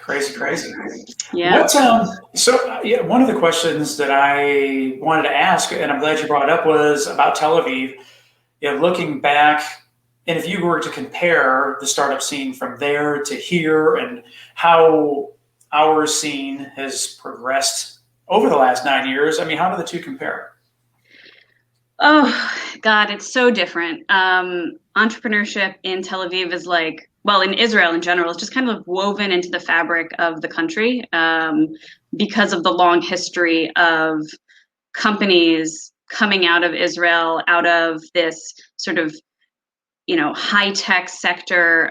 Crazy. Yeah. Yeah, one of the questions that I wanted to ask, and I'm glad you brought it up, was about Tel Aviv. Looking back, and if you were to compare the startup scene from there to here and how our scene has progressed over the last 9 years, I mean, how do the two compare? Oh God, it's so different. Entrepreneurship in Tel Aviv is like, well, in Israel in general, it's just kind of woven into the fabric of the country, because of the long history of companies coming out of Israel, out of this sort of, high tech sector.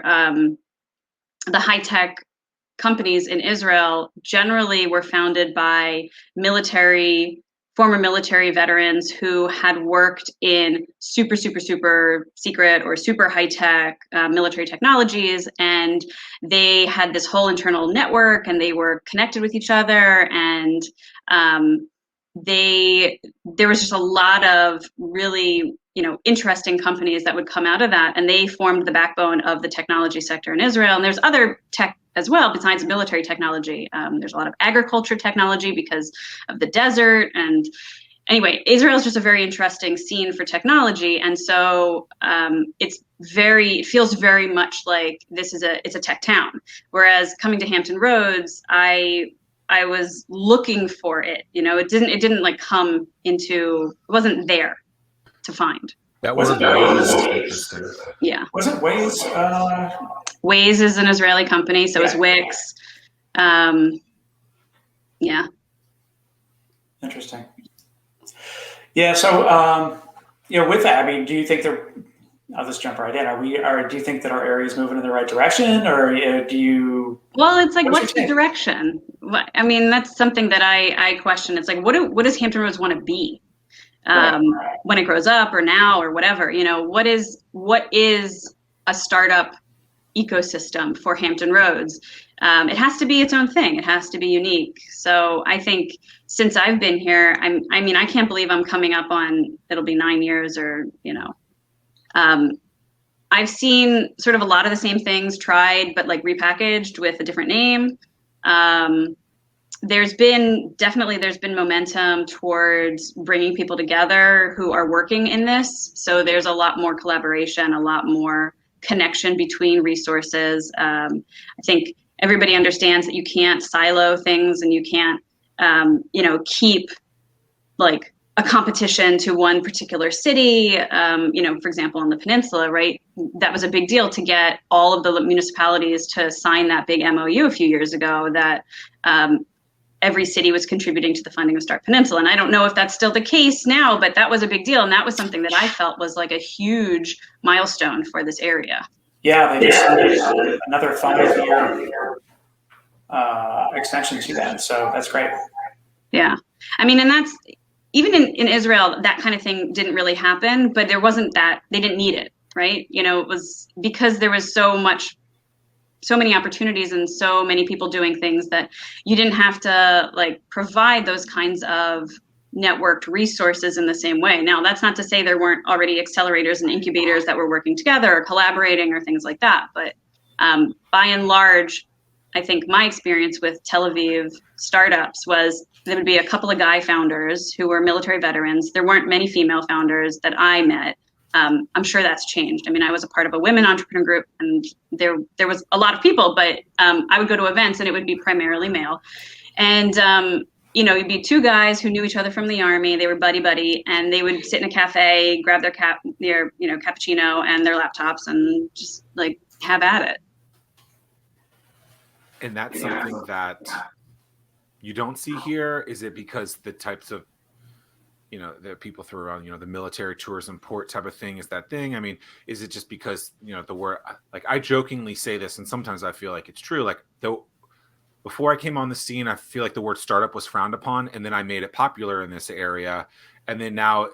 The high tech companies in Israel generally were founded by former military veterans who had worked in super, super, super secret or super high tech military technologies. And they had this whole internal network and they were connected with each other. And there was just a lot of really interesting companies that would come out of that, and they formed the backbone of the technology sector in Israel. And there's other tech as well besides military technology. There's a lot of agriculture technology because of the desert. And anyway, Israel is just a very interesting scene for technology. And so it feels very much like it's a tech town. Whereas coming to Hampton Roads, I was looking for it. It didn't like come into, it wasn't there to find. That Was word it Waze is Waze? interesting. Yeah. Wasn't Waze? Waze is an Israeli company, so is Wix. Yeah. Interesting. Yeah. So, with that, I mean, do you think I'll just jump right in. Do you think that our area is moving in the right direction, or do you? Well, it's like, what's the direction? I mean, that's something that I question. It's like, what does Hampton Roads want to be? When it grows up or now or whatever, what is a startup ecosystem for Hampton Roads? It has to be its own thing. It has to be unique. So I think since I've been here, I can't believe I'm coming up on, it'll be 9 years I've seen sort of a lot of the same things tried, but like repackaged with a different name. There's been momentum towards bringing people together who are working in this. So there's a lot more collaboration, a lot more connection between resources. I think everybody understands that you can't silo things and you can't, keep like a competition to one particular city. For example, on the peninsula, right? That was a big deal to get all of the municipalities to sign that big MOU a few years ago that every city was contributing to the funding of Start Peninsula. And I don't know if that's still the case now, but that was a big deal. And that was something that I felt was like a huge milestone for this area. Yeah, they just signed another 5-year extension to that. So that's great. Yeah. I mean, and that's, even in Israel, that kind of thing didn't really happen, but there wasn't that, they didn't need it, right? It was because there was so many opportunities and so many people doing things that you didn't have to like provide those kinds of networked resources in the same way. Now, that's not to say there weren't already accelerators and incubators that were working together or collaborating or things like that. But by and large, I think my experience with Tel Aviv startups was there would be a couple of guy founders who were military veterans. There weren't many female founders that I met. I'm sure that's changed. I mean, I was a part of a women entrepreneur group, and there was a lot of people, but I would go to events and it would be primarily male. And it'd be two guys who knew each other from the Army. They were buddy, and they would sit in a cafe, grab their cappuccino and their laptops, and just like have at it. And that's something that you don't see here. Is it because the types of that people throw around, the military tourism port type of thing is that thing? I mean, is it just because, the word, like I jokingly say this, and sometimes I feel like it's true. Like before I came on the scene, I feel like the word startup was frowned upon, and then I made it popular in this area. And then now,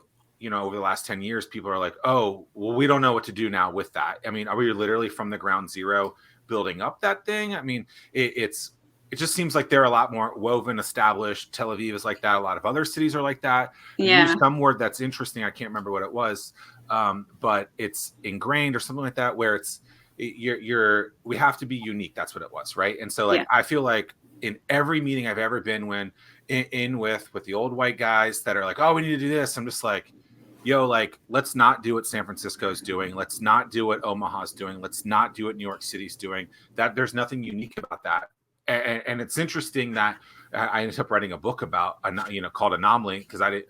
over the last 10 years, people are like, oh, well, we don't know what to do now with that. I mean, are we literally from the ground zero building up that thing? I mean, it just seems like they're a lot more woven, established. Tel Aviv is like that. A lot of other cities are like that. Yeah. You use some word that's interesting. I can't remember what it was, but it's ingrained or something like that, where we have to be unique. That's what it was, right? And so like I feel like in every meeting I've ever been with the old white guys that are like, oh, we need to do this, I'm just like, yo, like, let's not do what San Francisco's doing. Let's not do what Omaha's doing. Let's not do what New York City's doing. That there's nothing unique about that. And it's interesting that I ended up writing a book about, called Anomaly, because I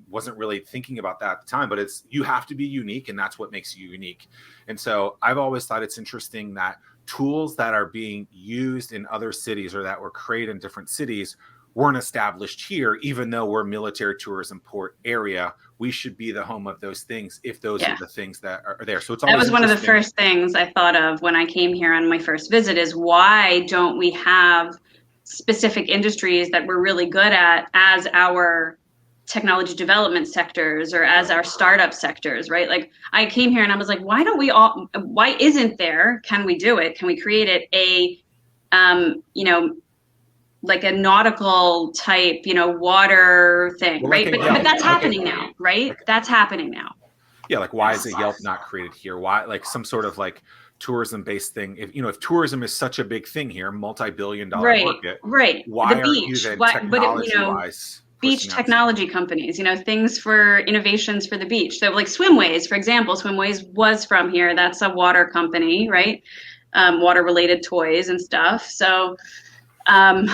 wasn't really thinking about that at the time, but you have to be unique, and that's what makes you unique. And so I've always thought it's interesting that tools that are being used in other cities or that were created in different cities weren't established here, even though we're military tourism port area. We should be the home of those things if those are the things that are there. So it's always that was one of the first things I thought of when I came here on my first visit is why don't we have specific industries that we're really good at as our technology development sectors or as our startup sectors, right? Like I came here and I was like, why isn't there, can we do it? Can we create it like a nautical type, water thing, right? But that's happening now, right? That's happening now. Yeah, like why is a Yelp not created here? Why, like some sort of like tourism-based thing? If tourism is such a big thing here, multi-billion-dollar market, right? Why the beach, you then technology-wise? Beach technology companies, things for innovations for the beach. So like Swimways, for example, Swimways was from here. That's a water company, right? Water-related toys and stuff. So. There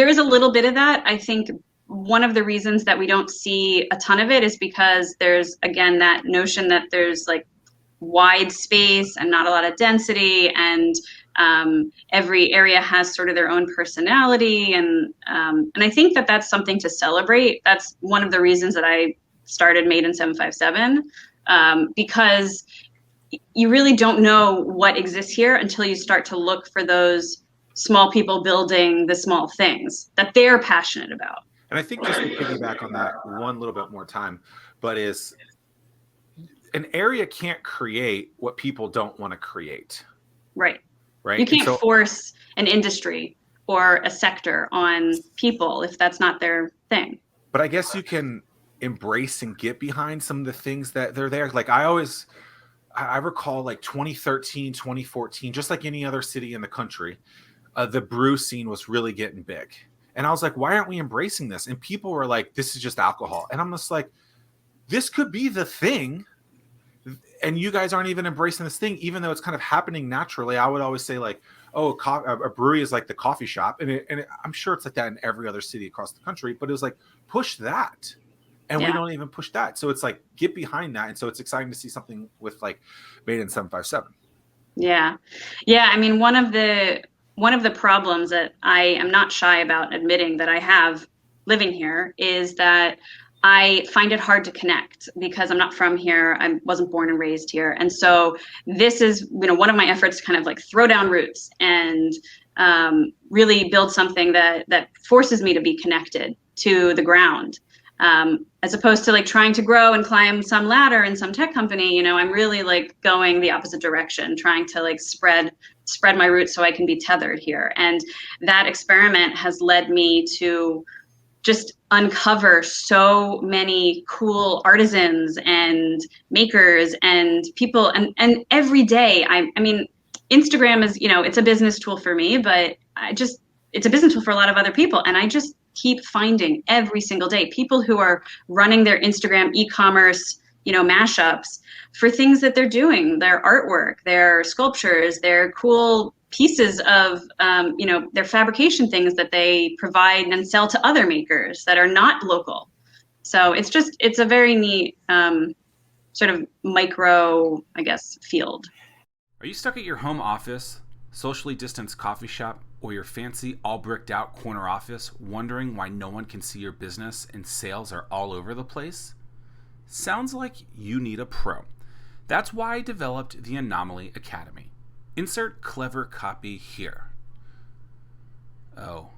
is a little bit of that. I think one of the reasons that we don't see a ton of it is because there's, again, that notion that there's like wide space and not a lot of density, and every area has sort of their own personality. And I think that that's something to celebrate. That's one of the reasons that I started Made in 757, because you really don't know what exists here until you start to look for those small people building the small things that they're passionate about. And I think just to piggyback on that one little bit more time, but is an area can't create what people don't want to create. Right. Right. You can't force an industry or a sector on people if that's not their thing. But I guess you can embrace and get behind some of the things that they're there. Like I recall like 2013, 2014, just like any other city in the country, the brew scene was really getting big. And I was like, why aren't we embracing this? And people were like, this is just alcohol. And I'm just like, this could be the thing. And you guys aren't even embracing this thing, even though it's kind of happening naturally. I would always say like, oh, a brewery is like the coffee shop. And I'm sure it's like that in every other city across the country. But it was like, push that. And we don't even push that. So it's like, get behind that. And so it's exciting to see something with like Made in 757. Yeah. Yeah. I mean, one of the problems that I am not shy about admitting that I have living here is that I find it hard to connect because I'm not from here. I wasn't born and raised here. And so this is, one of my efforts to kind of like throw down roots and really build something that forces me to be connected to the ground. As opposed to like trying to grow and climb some ladder in some tech company, I'm really like going the opposite direction, trying to like spread my roots so I can be tethered here. And that experiment has led me to just uncover so many cool artisans and makers and people. And every day, I mean, Instagram is, it's a business tool for me, but it's a business tool for a lot of other people. And I just keep finding every single day people who are running their Instagram e-commerce, mashups for things that they're doing, their artwork, their sculptures, their cool pieces of, their fabrication things that they provide and sell to other makers that are not local. So it's a very neat sort of micro, I guess, field. Are you stuck at your home office, socially distanced coffee shop, or your fancy all bricked out corner office wondering why no one can see your business and sales are all over the place? Sounds like you need a pro. That's why I developed the Anomaly Academy. Insert clever copy here. Oh,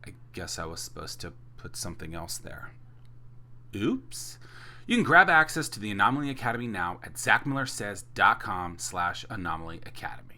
I guess I was supposed to put something else there. Oops. You can grab access to the Anomaly Academy now at zackmillersays.com/Anomaly Academy.